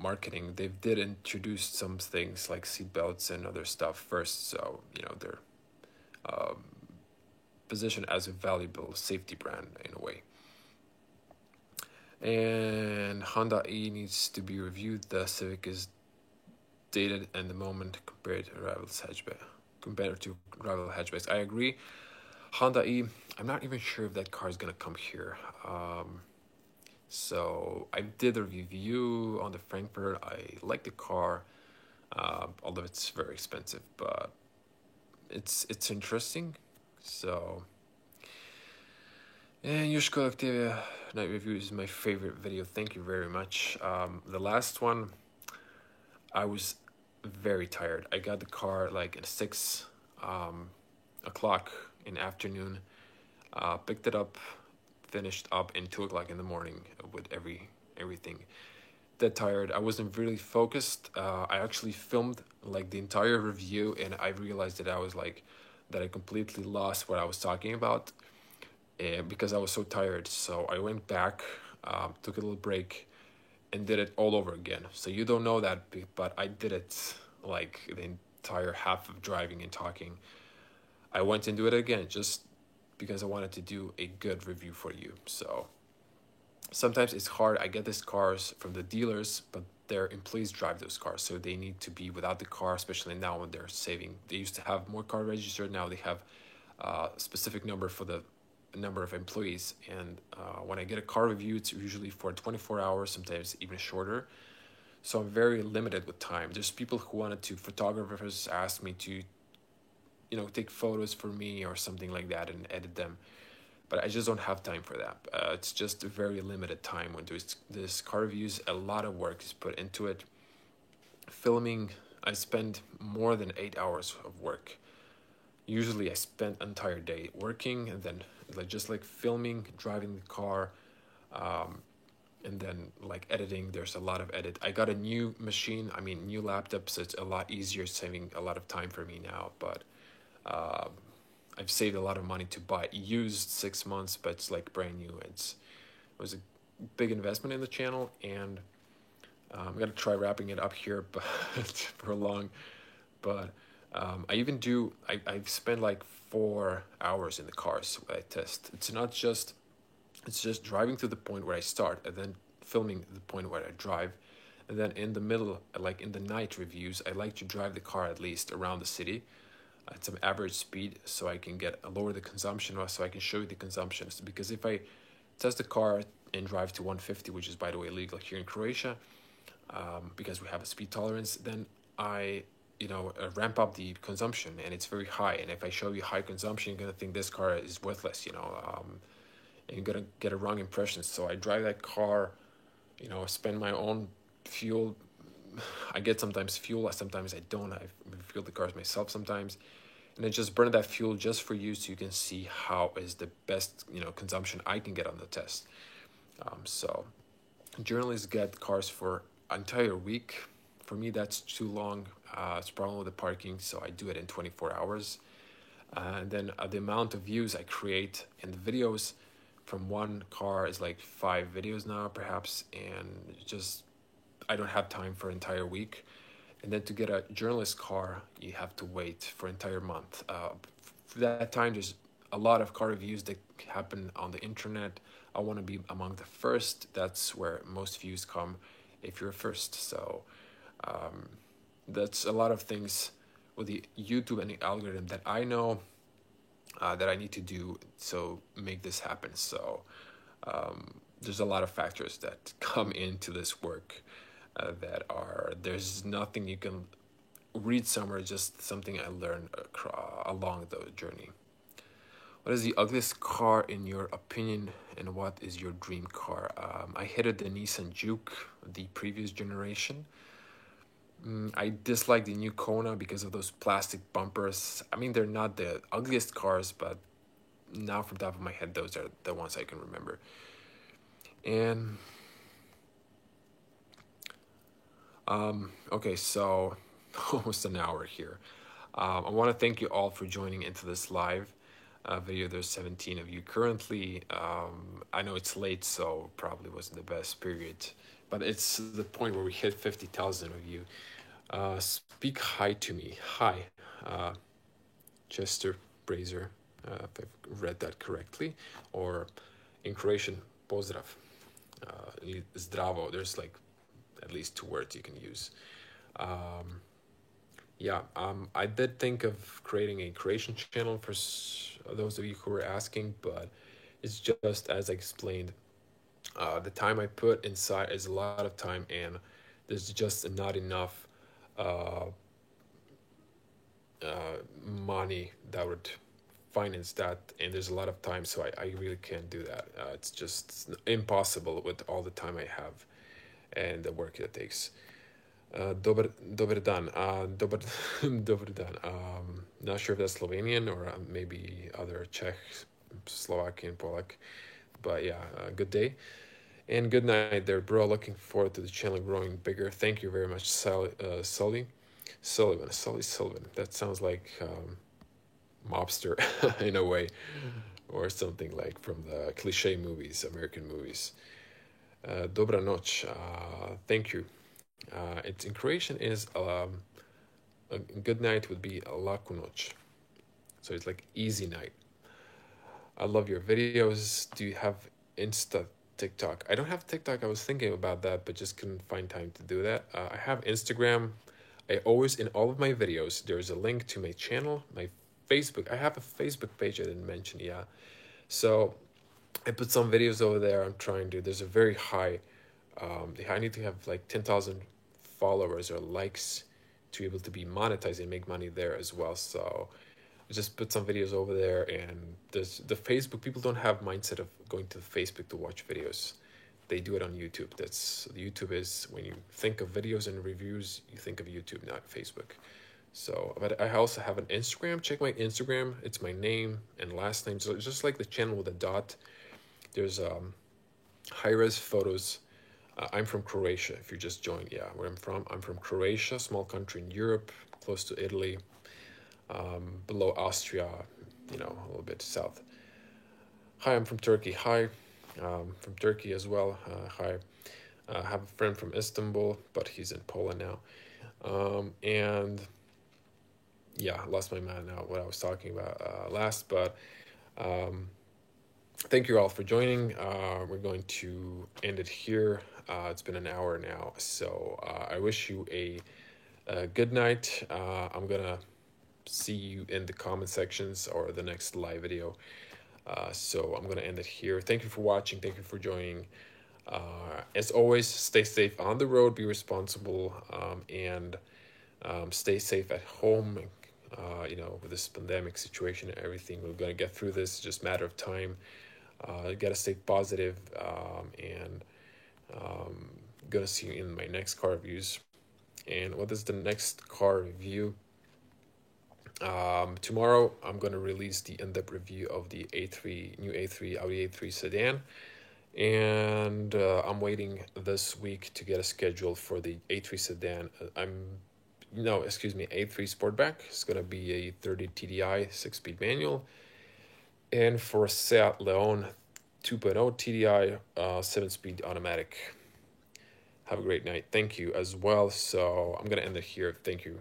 A: marketing. They did introduce some things like seatbelts and other stuff first, so they're positioned as a valuable safety brand in a way. And Honda E needs to be reviewed. The Civic is dated and the moment compared to Rival's hatchback. compared to rival hatchbacks. I agree. Honda E, I'm not even sure if that car is gonna come here. So I did a review on the Frankfurt. I like the car, although it's very expensive, but it's interesting. So, and your Skoda Octavia night review is my favorite video. Thank you very much. The last one, I was very tired. I got the car like at 6 o'clock in the afternoon. Picked it up, finished up in 2 o'clock in the morning with everything. That tired. I wasn't really focused. I actually filmed like the entire review, and I realized that I completely lost what I was talking about, because I was so tired. So I went back, took a little break, and did it all over again. So you don't know that, but I did it like the entire half of driving and talking. I went and do it again just because I wanted to do a good review for you. So sometimes it's hard. I get these cars from the dealers, but their employees drive those cars, so they need to be without the car, especially now when they're saving. They used to have more car registered. Now they have a specific number for the number of employees. And when I get a car review, it's usually for 24 hours, sometimes even shorter. So I'm very limited with time. There's people who wanted to, photographers asked me to, take photos for me or something like that and edit them. But I just don't have time for that. It's just a very limited time when there's this car reviews. A lot of work is put into it. Filming, I spend more than 8 hours of work. Usually I spend an entire day working, and then just filming, driving the car, and then editing. There's a lot of edit. I got a new machine, new laptop, so it's a lot easier, saving a lot of time for me now. But I've saved a lot of money to buy used 6 months, but it's brand new. It was a big investment in the channel, and I'm gonna try wrapping it up here, but for long. But I've spent 4 hours in the cars I test. It's just driving to the point where I start, and then filming the point where I drive. And then in the middle, in the night reviews, I like to drive the car at least around the city at some average speed, so I can lower the consumption, or so I can show you the consumption. Because if I test the car and drive to 150, which is by the way illegal here in Croatia, because we have a speed tolerance, then I ramp up the consumption, and it's very high. And if I show you high consumption, you're gonna think this car is worthless, and you're gonna get a wrong impression. So I drive that car, spend my own fuel. I get sometimes fuel, sometimes I don't. I fuel the cars myself sometimes, and I just burn that fuel just for you, so you can see how is the best consumption I can get on the test. So journalists get cars for an entire week. For me, that's too long. It's a problem with the parking, so I do it in 24 hours. And then the amount of views I create in the videos from one car is 5 videos now, perhaps, and just I don't have time for an entire week. And then to get a journalist car, you have to wait for an entire month. For that time, there's a lot of car reviews that happen on the internet. I want to be among the first. That's where most views come if you're first. So that's a lot of things with the YouTube and the algorithm that I know that I need to do so make this happen. So there's a lot of factors that come into this work there's nothing you can read somewhere, just something I learned along the journey. What is the ugliest car in your opinion, and what is your dream car? I hated the Nissan Juke, the previous generation. I dislike the new Kona because of those plastic bumpers. They're not the ugliest cars, but now from the top of my head, those are the ones I can remember. And okay, so almost an hour here. I want to thank you all for joining into this live video. There's 17 of you currently. I know it's late, so probably wasn't the best period, but it's the point where we hit 50,000 of you. Speak hi to me. Hi, Chester Brazer, if I've read that correctly, or in Croatian, pozdrav, zdravo. There's at least 2 words you can use. yeah, I did think of creating a Croatian channel for those of you who were asking, but it's just as I explained. The time I put inside is a lot of time, and there's just not enough uh, money that would finance that, and there's a lot of time, so I really can't do that. It's just impossible with all the time I have and the work it takes. Dobar dan. Dobar dan. Not sure if that's Slovenian or maybe other Czech, Slovakian, Polak. But yeah, good day. And good night there, bro. Looking forward to the channel growing bigger. Thank you very much, Sully. Sully Sullivan. That sounds like mobster in a way, or something like from the cliche movies, American movies. Dobra noć. Thank you. It's in Croatian is a good night would be laku noć. So it's like easy night. I love your videos. Do you have Insta TikTok? I don't have TikTok. I was thinking about that, but just couldn't find time to do that. I have Instagram. I always, in all of my videos, there's a link to my channel, my Facebook. I have a Facebook page I didn't mention, yeah. So I put some videos over there. I'm trying to, there's a very high, I need to have like 10,000 followers or likes to be able to be monetized and make money there as well. So I just put some videos over there, and there's the Facebook. People don't have mindset of going to Facebook to watch videos. They do it on YouTube. That's YouTube is when you think of videos and reviews, you think of YouTube, not Facebook. So, but I also have an Instagram. Check my Instagram. It's my name and last name. So it's just like the channel with a dot. There's high res photos. I'm from Croatia. If you just joined, yeah, where I'm from Croatia, small country in Europe, close to Italy, below Austria, a little bit south. Hi, I'm from Turkey. Hi, from Turkey as well. Hi. I have a friend from Istanbul, but he's in Poland now. And yeah, I lost my mind now what I was talking about last, but thank you all for joining. We're going to end it here. It's been an hour now, so I wish you a good night. I'm gonna see you in the comment sections or the next live video. So I'm gonna end it here. Thank you for watching. Thank you for joining. As always, stay safe on the road, be responsible, and stay safe at home. With this pandemic situation and everything, we're gonna get through this. It's just a matter of time. Gotta stay positive, and gonna see you in my next car reviews. And what is the next car review? Tomorrow I'm gonna release the in-depth review of the new Audi A3 sedan, and I'm waiting this week to get a schedule for the A3 sedan. A3 Sportback. It's gonna be a 30 TDI 6-speed manual, and for Seat Leon 2.0 TDI 7-speed automatic. Have a great night. Thank you as well. So I'm gonna end it here. Thank you.